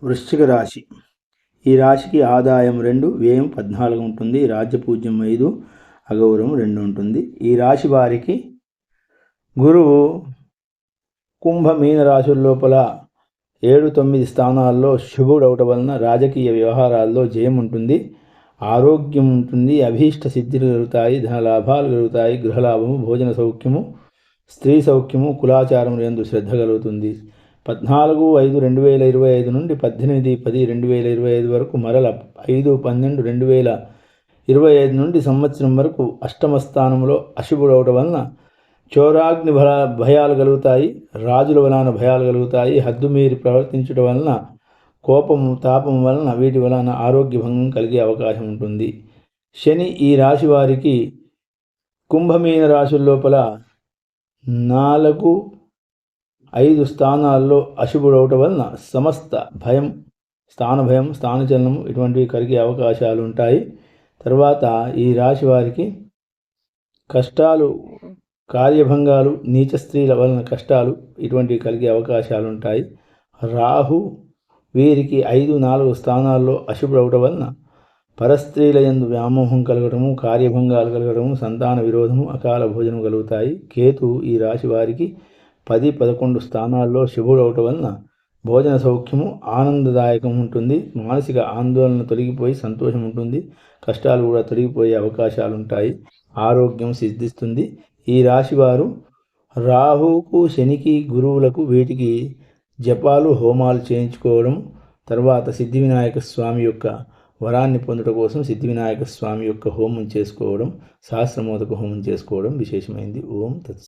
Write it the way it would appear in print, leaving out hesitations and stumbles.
వృశ్చిక రాశి. ఈ రాశికి ఆదాయం 2, వ్యయం 14 ఉంటుంది. రాజ్యపూజ్యం 5, అగౌరవం 2 ఉంటుంది. ఈ రాశి వారికి గురువు కుంభ మీన రాశుల లోపల 7, 9 స్థానాల్లో శుభుడు అవటం వలన రాజకీయ వ్యవహారాల్లో జయం ఉంటుంది, ఆరోగ్యం ఉంటుంది, అభీష్ట సిద్ధులు కలుగుతాయి, ధన లాభాలు కలుగుతాయి, గృహలాభము, భోజన సౌఖ్యము, స్త్రీ సౌఖ్యము, కులాచారం యందు శ్రద్ధ కలుగుతుంది. 14/5/2025 నుండి 18/10/2025 వరకు, మరల 5/12/2025 నుండి సంవత్సరం వరకు అష్టమ స్థానంలో అశుభుడు అవటం వలన చోరాగ్ని భయాలు కలుగుతాయి, రాజుల వలన భయాలు కలుగుతాయి, హద్దుమీరి ప్రవర్తించడం వలన కోపము, తాపం వలన వీటి వలన ఆరోగ్య భంగం కలిగే అవకాశం ఉంటుంది. శని ఈ రాశి వారికి కుంభమీన రాశుల లోపల 4, 5 స్థానాల్లో అశుభుడవటం వలన సమస్త భయం, స్థానభయం, స్థానచలనము ఇటువంటివి కలిగే అవకాశాలు ఉంటాయి. తర్వాత ఈ రాశి వారికి కష్టాలు, కార్యభంగాలు, నీచ స్త్రీల వలన కష్టాలు ఇటువంటివి కలిగే అవకాశాలు ఉంటాయి. రాహు వీరికి 5, 4 స్థానాల్లో అశుభుడవటం వలన పరస్త్రీల యందు వ్యామోహం కలగటము, కార్యభంగాలు కలగటము, సంతాన విరోధము, అకాల భోజనం కలుగుతాయి. కేతు ఈ రాశి వారికి 10, 11 స్థానాల్లో శుభుడు అవటం వలన భోజన సౌఖ్యము, ఆనందదాయకం ఉంటుంది, మానసిక ఆందోళన తొలగిపోయి సంతోషం ఉంటుంది, కష్టాలు కూడా తొలగిపోయే అవకాశాలు ఉంటాయి, ఆరోగ్యం సిద్ధిస్తుంది. ఈ రాశివారు రాహువుకు, శనికి, గురువులకు వీటికి జపాలు, హోమాలు చేయించుకోవడం, తర్వాత సిద్ధివినాయక స్వామి యొక్క వరాన్ని పొందడం కోసం సిద్ధివినాయక స్వామి యొక్క హోమం చేసుకోవడం, సహస్రమోదక హోమం చేసుకోవడం విశేషమైంది. ఓం తత్